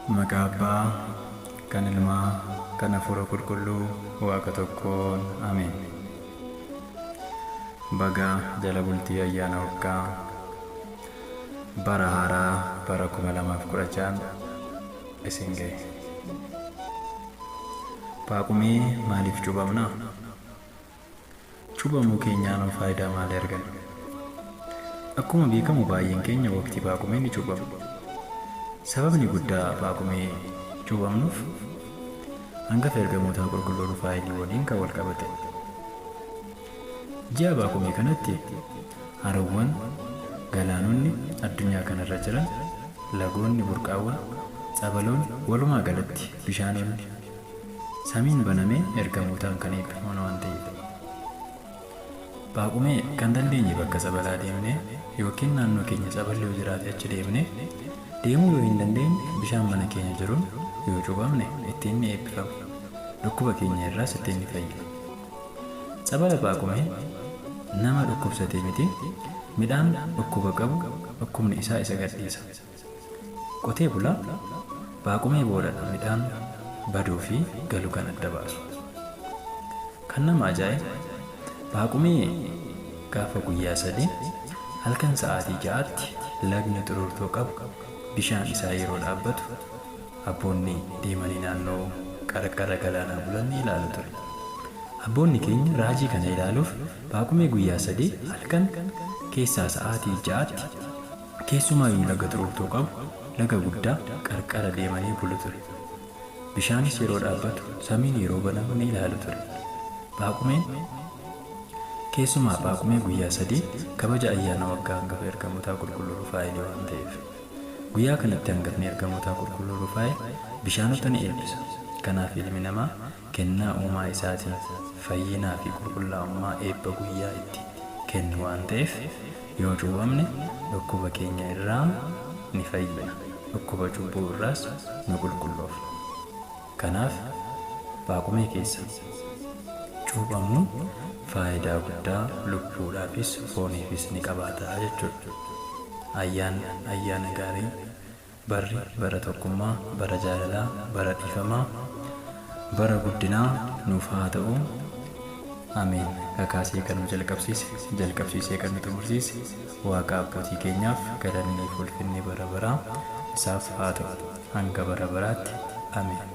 Maqaa Abbaa, kan Ilmaa, kan Hafuura Qulqulluu, Waaqa tokkoon. Ameen. Baga jala bultii ayyaana waggaa bara haaraa bara 2016 isin ga'e. Paaqumee maaliif cuuphamna? Cuuphamuu keenyaan faayidaa maalii arganna? Akkuma beekamu baay'een keenya waqtii paaqumee ni cuuphamu. Sababni guddaa paaqumee cuuphamnuuf hangafa ergamoota qulqulluu Rufaa'el waliin kan wal qabate. Ji'a paaqumee kanatti harawwan, galaanonni addunyaa kanarra jiran, lagoonni, burqaawwan, sabaloonni, walumaa galatti bishaanonni samiin banamee ergamootaan kan eebbifaman waan ta'eef. Paaqumee kan dandeenye bakka sabalaa deemnee yookiin naannoo keenya saballi yoo jiraate achi deemnee deemuu yoo hin dandeenye bishaan mana keenya jiruun yoo cuuphamne ittiin ni eebbifama. Dhukkuba keenya irraas ittiin ni fayyina. Sabala paaqumee nama dhukkubsatee miti, midhaan dhukkuba qabu dhukkubni isaa isa gadhiisa. Qotee bulaa paaqumee boodadha midhaan baduu fi galu kan adda baasu. Kan nama ajaa'ibu paaqumee gaafa guyyaa 3 halkan sa'aatii 6tti lagni xuruurtoo qabu bishaan isaa yeroo dhaabbatu abboonni deemanii naannoo qarqara galaanaa bulan ni ilaalu ture. Abboonni keenya raajii kana ilaaluuf paaqumee guyyaa 3 halkan keessaa sa'aatii 6tti keessumaayyuu laga xuruurtoo qabu laga guddaa qarqara deemanii bulu ture. Bishaanis yeroo dhaabbatu samiin yeroo banamu ni ilaalu ture. Paaqumeen keessumaa paaqumee guyyaa 3 kabaja ayyaana waggaa hangafa ergamoota qulqulluu Rufaa'el waan ta'eef. Guyyaa kanatti hangafni ergamoota qulqulluu Rufaa'el bishaanota ni eebbisa. Kanaaf ilmi namaa kennaa uumaa isaatiin fayyinaa fi qulqullaa'ummaa eebba guyyaa itti kennu waan ta'eef yoo cuuphamne dhukkuba keenya irraa ni fayyina. Dhukkuba cubbuu irraas nu qulqulloofna. Kanaaf paaqumee keessa cuuphamnu faayidaa guddaa lubbuudhaafis fooniifis ni qabaata jechuudha. Ayyaana gaarii, barri bara tokkummaa, bara jaalalaa, bara dhiifamaa, bara guddinaa nuuf haa ta'u. Ameen. Kakaasee kan nu jalqabsiisee kan nu xumursiise Waaqa abbootii keenyaaf galanni fi ulfinni bara baraa isaaf haa ta'u hanga bara baraatti. Ameen.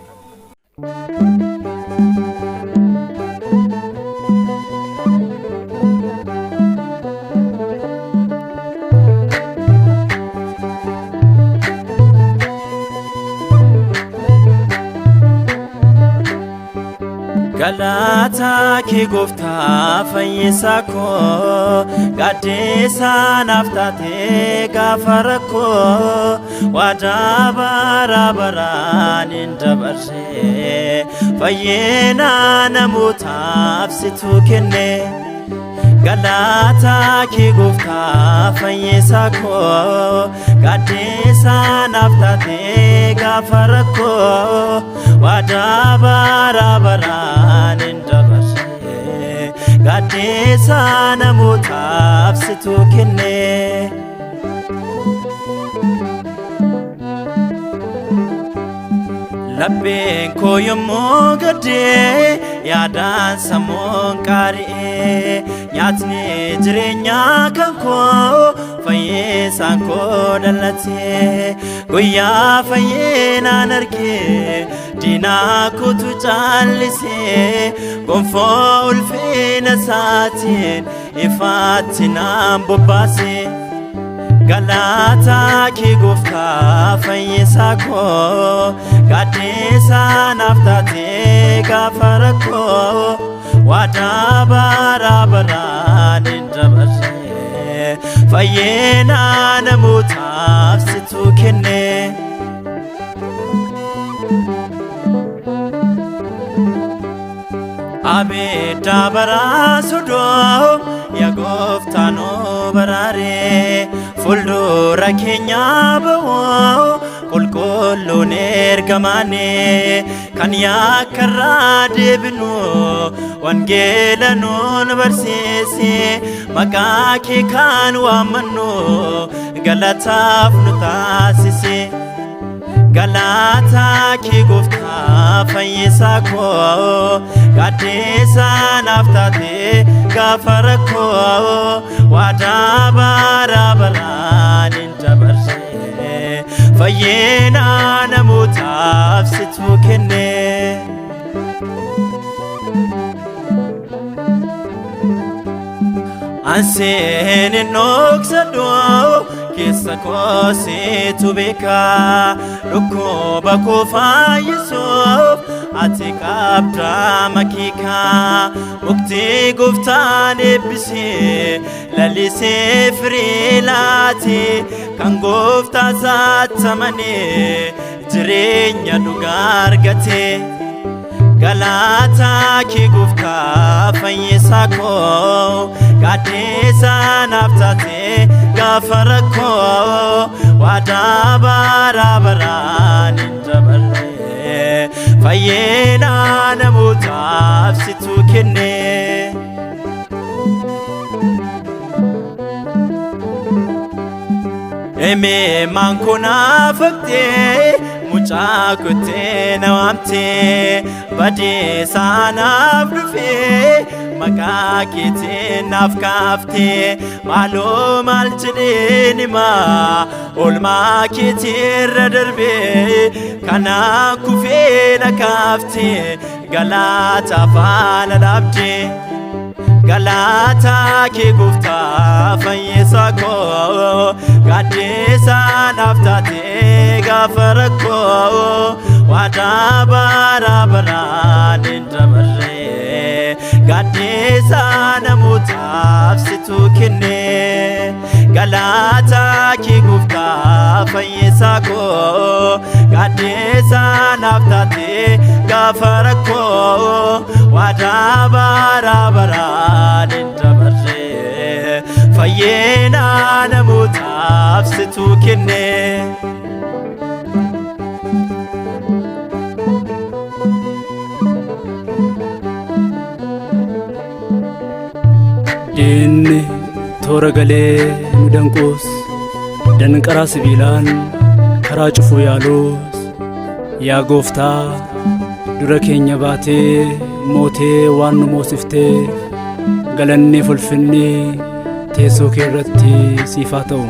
Galata kee gooftaa fayyisaa koo, gaddeessaa naaf taatee gaafa rakkoo, waadaa bara baraan hin dabarsee fayyina namootaaf situ kenne. Galata kee gooftaa fayyisaa koo, gaddeessaa naaf taatee gaafa rakkoo, waadaa bara baraan hin dabarsee gaddeessaa namootaaf situ kenne. Lapheen koo yommuu gaddee yaadaan sammuun qaari'ee, nyaatni jireenyaa kan koo fayyisaan koo dhallatee, guyyaa fayyinaan argee diinaa kootu caallisee, gonfoo ulfina isaatiin ifaatti naan bobbaasee. Galata kee gooftaa fayyisaa koo, gaddeessaa naaf taatee gaafa rakkoo, waadaa bara baraan hin dabarsee fayyina namootaaf situ kenne. Abidda bara sodoo yaa gooftaa nu baraare, fuuldura keenya ba'oo qulqulluun ergamaane, kan yakkarraa deebinu wangeela nuun barsiise, maqaa kee kan waammannu galataaf nu taasise. Galata ki gofta fayyisa ko Gaddisa naftate gafara ko Wada bara bara ninja barse Fayyena namutaaf situ kenne Ansen noksadoo Kesa ko se tu beka Rukko bako fayyisuuf Ati qabda makika Mukti guftaan eebbise Lalisee firii laate Kan guftaa saatamane Jireenya dhugaa argate Galata ki guftaa fayyisa ko Gaddisa naftate gafara ko Wada bara bara ninja barre Fayyena namutaaf situ kenne Eme mankuna fakte Mucaa kottee na waamte Badee saanaaf dhufe Maqaa keetiin naaf kaafte Maaloo maal jedheen himaa Oolmaa keetiirra darbe Kana kufee na kaafte Galata faana dhaabde Galata ki guftaa fayyisa ko Gaddisa naftate gafara ko Wada bara bara ninja barre Gaddisa namutaaf situ kenne Galata ki guftaa fayyisa ko Gaddisa naftate gafara ko Wada bara bara ninja barre Fayyena namutaaf situ kenne Inni toora galee nu danquus danqaraa sibiilaan karaa cufuu yaaluus yaa gooftaa dura keenya baatee mootee waan nu moosiftee galanni ulfinni teessoo kee irratti siif haa ta'u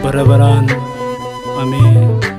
bara baraan ameen.